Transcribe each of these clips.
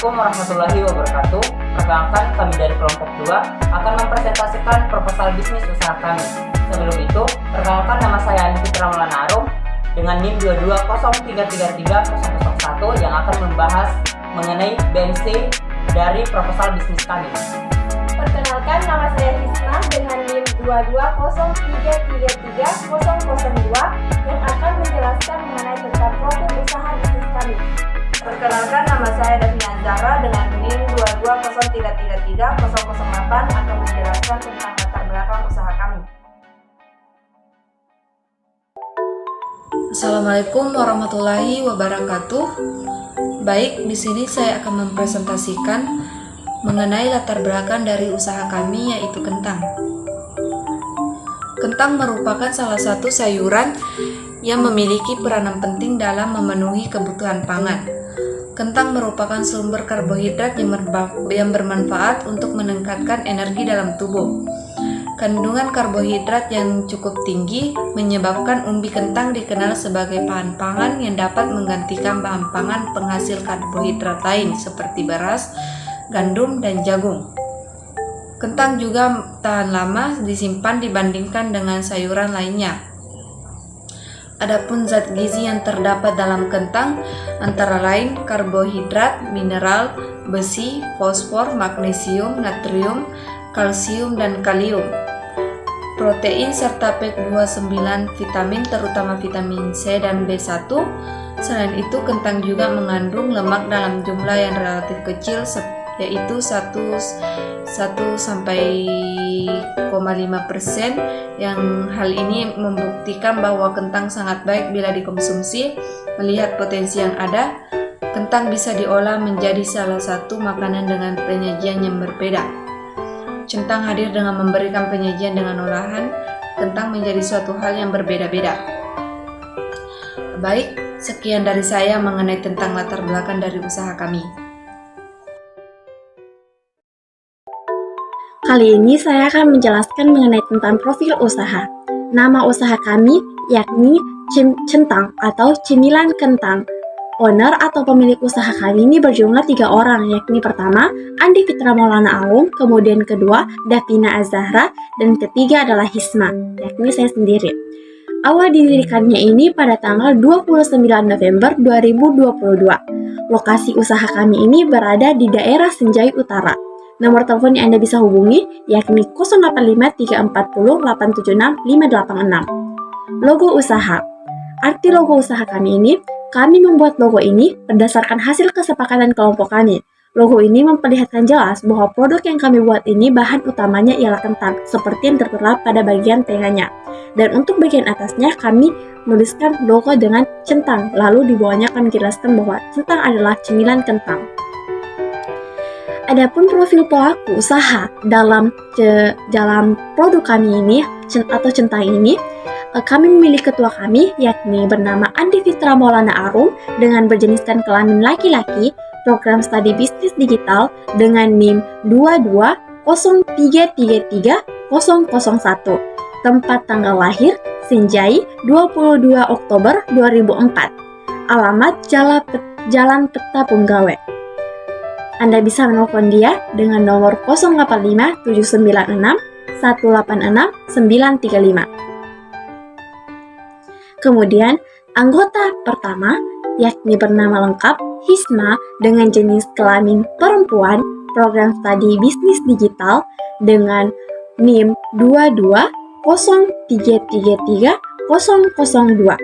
Assalamualaikum warahmatullahi wabarakatuh. Perkenalkan, kami dari kelompok 2 akan mempresentasikan proposal bisnis usaha kami. Sebelum itu, perkenalkan, nama saya Andi Fitra Maulana Arum dengan NIM 2203330001 yang akan membahas mengenai BMC dari proposal bisnis kami. Perkenalkan, nama saya Hisna dengan NIM 2203330002 yang akan menjelaskan mengenai tentang profil usaha bisnis kami. Perkenalkan, nama saya Davina Zahra dengan NIM 2203330008 akan menjelaskan tentang latar belakang usaha kami. Assalamualaikum warahmatullahi wabarakatuh. Baik, di sini saya akan mempresentasikan mengenai latar belakang dari usaha kami, yaitu kentang. Kentang merupakan salah satu sayuran yang memiliki peranan penting dalam memenuhi kebutuhan pangan. Kentang merupakan sumber karbohidrat yang bermanfaat untuk meningkatkan energi dalam tubuh. Kandungan karbohidrat yang cukup tinggi menyebabkan umbi kentang dikenal sebagai bahan pangan yang dapat menggantikan bahan pangan penghasil karbohidrat lain seperti beras, gandum, dan jagung. Kentang juga tahan lama disimpan dibandingkan dengan sayuran lainnya. Adapun zat gizi yang terdapat dalam kentang antara lain karbohidrat, mineral, besi, fosfor, magnesium, natrium, kalsium, dan kalium, protein serta P29 vitamin terutama vitamin C dan B1. Selain itu, kentang juga mengandung lemak dalam jumlah yang relatif kecil yaitu 1,5%, yang hal ini membuktikan bahwa kentang sangat baik bila dikonsumsi. Melihat potensi yang ada, kentang bisa diolah menjadi salah satu makanan dengan penyajian yang berbeda. Centang hadir dengan memberikan penyajian dengan olahan kentang menjadi suatu hal yang berbeda-beda. Baik, sekian dari saya mengenai tentang latar belakang dari usaha kami. Kali ini saya akan menjelaskan mengenai tentang profil usaha. Nama usaha kami yakni Centang atau Cemilan Kentang. Owner atau pemilik usaha kami ini berjumlah 3 orang, yakni pertama Andi Fitra Maulana Arum, kemudian kedua Davina Azahra, dan ketiga adalah Hisma, yakni saya sendiri. Awal didirikannya ini pada tanggal 29 November 2022. Lokasi usaha kami ini berada di daerah Senjai Utara. Nomor telepon yang Anda bisa hubungi yakni 085 340 876 586. Logo usaha. Arti logo usaha kami ini, kami membuat logo ini berdasarkan hasil kesepakatan kelompok kami. Logo ini memperlihatkan jelas bahwa produk yang kami buat ini bahan utamanya ialah kentang, seperti yang tertera pada bagian tengahnya. Dan untuk bagian atasnya kami menuliskan logo dengan centang, lalu di bawahnya kami jelaskan bahwa centang adalah cemilan kentang. Adapun profil pelaku usaha dalam produk kami ini atau centang ini, kami memilih ketua kami yakni bernama Andi Fitra Maulana Arum dengan berjeniskan kelamin laki-laki, program studi bisnis digital dengan NIM 2203330001, tempat tanggal lahir Senjai 22 Oktober 2004, alamat Jalan Peta Punggawe. Anda bisa menelpon dia dengan nomor 085 796 186 935. Kemudian, anggota pertama yakni bernama lengkap Hisma dengan jenis kelamin perempuan, program studi bisnis digital dengan NIM 2203330002,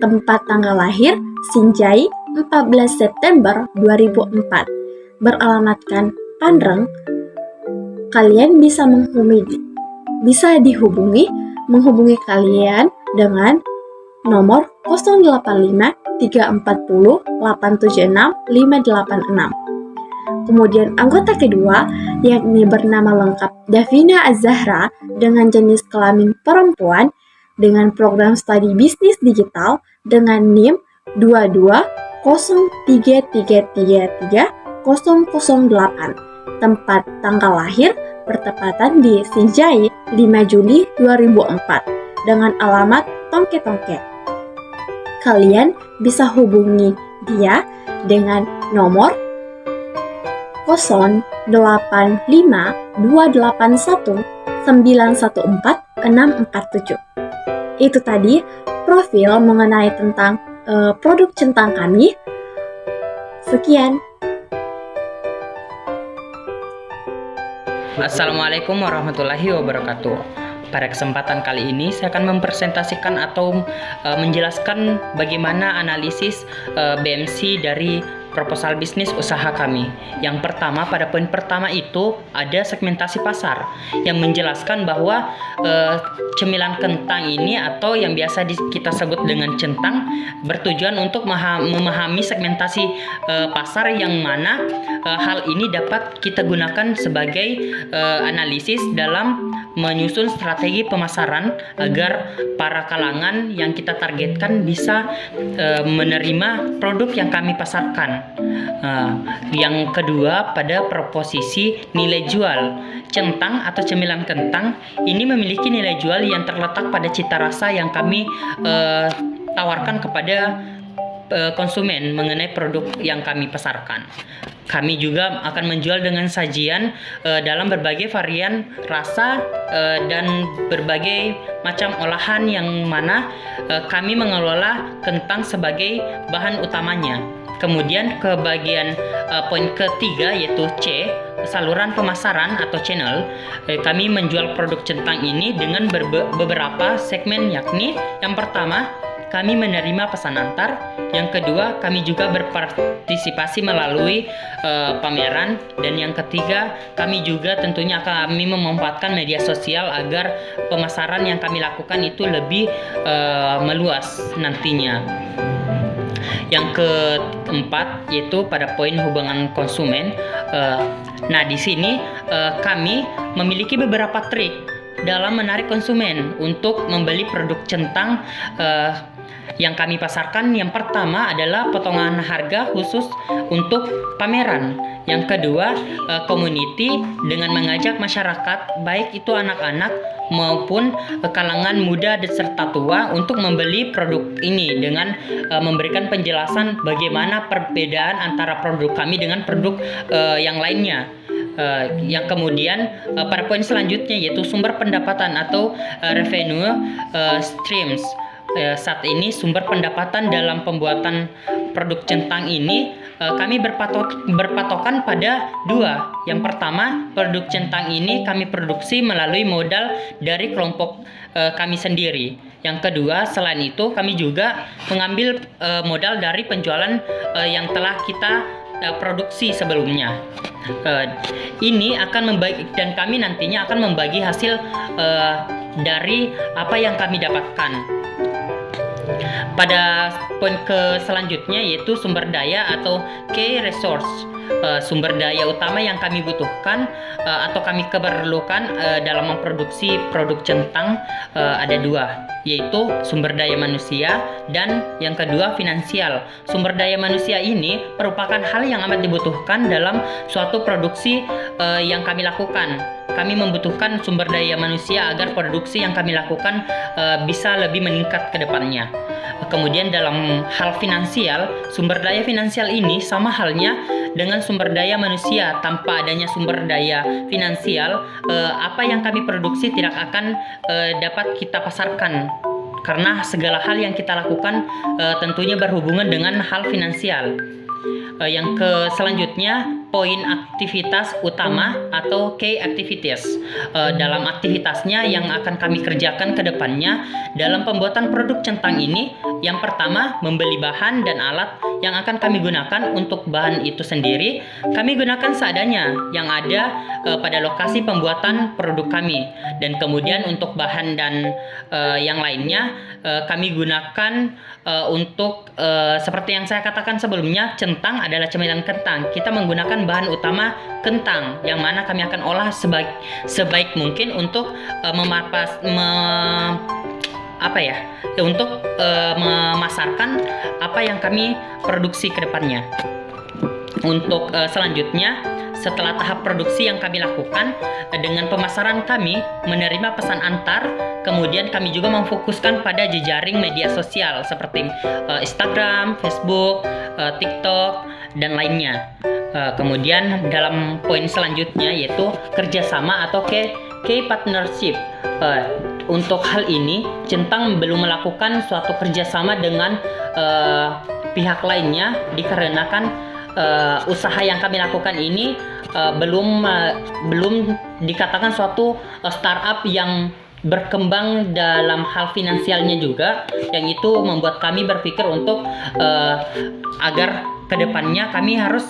tempat tanggal lahir Senjai 14 September 2004, beralamatkan Pandreng. Kalian bisa menghubungi kalian dengan nomor 085 340 876 586. Kemudian anggota kedua yakni bernama lengkap Davina Azahra dengan jenis kelamin perempuan dengan program studi bisnis digital dengan NIM 2203333008, tempat tanggal lahir bertepatan di Senjai 5 Juli 2004 dengan alamat Tongke-Tongke. Kalian bisa hubungi dia dengan nomor 085281914647. Itu tadi profil mengenai tentang produk centang kami. Sekian. Assalamualaikum warahmatullahi wabarakatuh. Pada kesempatan kali ini saya akan mempresentasikan atau menjelaskan bagaimana analisis BMC dari proposal bisnis usaha kami. Yang pertama, pada poin pertama itu ada segmentasi pasar yang menjelaskan bahwa cemilan kentang ini atau yang biasa kita sebut dengan centang bertujuan untuk memahami segmentasi pasar yang mana hal ini dapat kita gunakan sebagai analisis dalam menyusun strategi pemasaran agar para kalangan yang kita targetkan bisa menerima produk yang kami pasarkan. Yang kedua, pada proposisi nilai jual. Centang atau cemilan kentang ini memiliki nilai jual yang terletak pada cita rasa yang kami tawarkan kepada konsumen mengenai produk yang kami pasarkan. Kami juga akan menjual dengan sajian dalam berbagai varian rasa dan berbagai macam olahan yang mana kami mengelola kentang sebagai bahan utamanya. Kemudian ke bagian poin ketiga yaitu C, saluran pemasaran atau channel. Kami menjual produk centang ini dengan beberapa segmen, yakni yang pertama kami menerima pesan antar, yang kedua kami juga berpartisipasi melalui pameran, dan yang ketiga kami juga tentunya kami memanfaatkan media sosial agar pemasaran yang kami lakukan itu lebih meluas nantinya. Yang keempat yaitu pada poin hubungan konsumen. Nah, di sini kami memiliki beberapa trik dalam menarik konsumen untuk membeli produk centang yang kami pasarkan. Yang pertama adalah potongan harga khusus untuk pameran. Yang kedua, community dengan mengajak masyarakat, baik itu anak-anak maupun kalangan muda serta tua, untuk membeli produk ini dengan memberikan penjelasan bagaimana perbedaan antara produk kami dengan produk yang lainnya. Yang kemudian pada poin selanjutnya yaitu sumber pendapatan atau revenue streams. Saat ini sumber pendapatan dalam pembuatan produk centang ini kami berpatokan pada dua. Yang pertama, produk centang ini kami produksi melalui modal dari kelompok kami sendiri. Yang kedua, selain itu kami juga mengambil modal dari penjualan yang telah kita produksi sebelumnya. Ini akan membagi, dan kami nantinya akan membagi hasil dari apa yang kami dapatkan. Pada poin selanjutnya yaitu sumber daya atau key resource. Sumber daya utama yang kami butuhkan atau kami perlukan dalam memproduksi produk centang ada dua, yaitu sumber daya manusia dan yang kedua finansial. Sumber daya manusia ini merupakan hal yang amat dibutuhkan dalam suatu produksi yang kami lakukan. Kami membutuhkan sumber daya manusia agar produksi yang kami lakukan bisa lebih meningkat ke depannya. Kemudian dalam hal finansial, sumber daya finansial ini sama halnya dengan sumber daya manusia. Tanpa adanya sumber daya finansial, apa yang kami produksi tidak akan dapat kita pasarkan, karena segala hal yang kita lakukan tentunya berhubungan dengan hal finansial. Yang selanjutnya poin aktivitas utama atau key activities. Dalam aktivitasnya yang akan kami kerjakan ke depannya dalam pembuatan produk centang ini, yang pertama membeli bahan dan alat yang akan kami gunakan. Untuk bahan itu sendiri kami gunakan seadanya yang ada pada lokasi pembuatan produk kami, dan kemudian untuk bahan dan yang lainnya kami gunakan untuk seperti yang saya katakan sebelumnya, centang adalah cemilan kentang. Kita menggunakan bahan utama kentang yang mana kami akan olah sebaik mungkin untuk memasarkan apa yang kami produksi ke depannya. Untuk selanjutnya setelah tahap produksi yang kami lakukan, dengan pemasaran kami menerima pesan antar, kemudian kami juga memfokuskan pada jejaring media sosial seperti Instagram, Facebook, TikTok, dan lainnya. Kemudian dalam poin selanjutnya yaitu kerjasama atau key partnership. Untuk hal ini, Centang belum melakukan suatu kerjasama dengan pihak lainnya dikarenakan usaha yang kami lakukan ini belum dikatakan suatu startup yang berkembang dalam hal finansialnya juga, yang itu membuat kami berpikir untuk agar kedepannya kami harus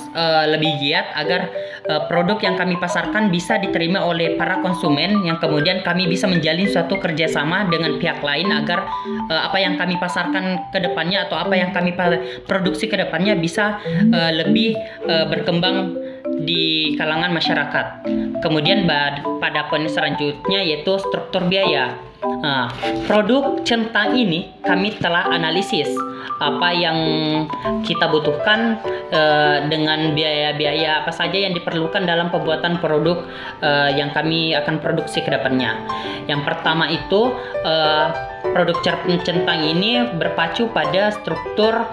lebih giat agar produk yang kami pasarkan bisa diterima oleh para konsumen, yang kemudian kami bisa menjalin suatu kerjasama dengan pihak lain agar apa yang kami pasarkan kedepannya atau apa yang kami produksi kedepannya bisa lebih berkembang di kalangan masyarakat. Kemudian pada poin selanjutnya yaitu struktur biaya. Produk Centang ini kami telah analisis apa yang kita butuhkan dengan biaya-biaya apa saja yang diperlukan dalam pembuatan produk yang kami akan produksi ke depannya. Yang pertama itu produk Centang ini berpacu pada struktur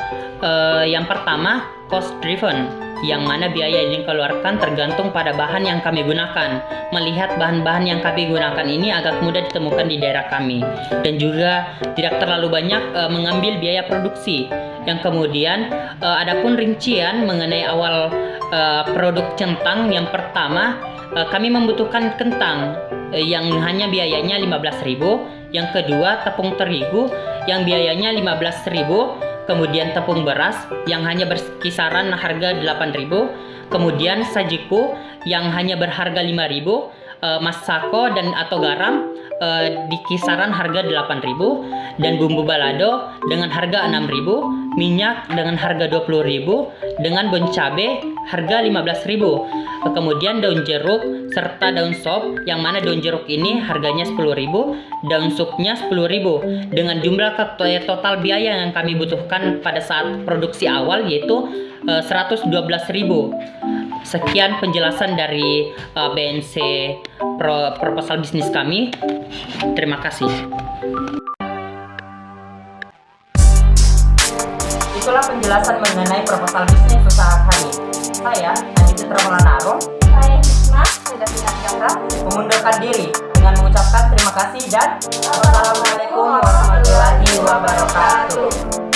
yang pertama cost driven, yang mana biaya yang dikeluarkan tergantung pada bahan yang kami gunakan. Melihat bahan-bahan yang kami gunakan ini agak mudah ditemukan di daerah kami, dan juga tidak terlalu banyak mengambil biaya produksi. Yang kemudian adapun rincian mengenai awal produk Centang, yang pertama kami membutuhkan kentang yang hanya biayanya 15.000, yang kedua tepung terigu yang biayanya 15.000, kemudian tepung beras yang hanya berkisaran harga 8.000, kemudian sajiku yang hanya berharga 5.000, masako dan atau garam di kisaran harga 8.000, dan bumbu balado dengan harga 6.000, minyak dengan harga 20.000, dengan bon cabe harga 15.000. Kemudian daun jeruk serta daun sop, yang mana daun jeruk ini harganya 10.000, daun supnya 10.000, dengan jumlah total biaya yang kami butuhkan pada saat produksi awal yaitu 112.000. Sekian penjelasan dari BMC proposal bisnis kami. Terima kasih. Itulah penjelasan mengenai proposal bisnis usaha kami. Saya, Nadi Citra Maulana, Saya Hikmah, saya Davina Zahra. mengundurkan diri dengan mengucapkan terima kasih dan wassalamualaikum warahmatullahi wabarakatuh.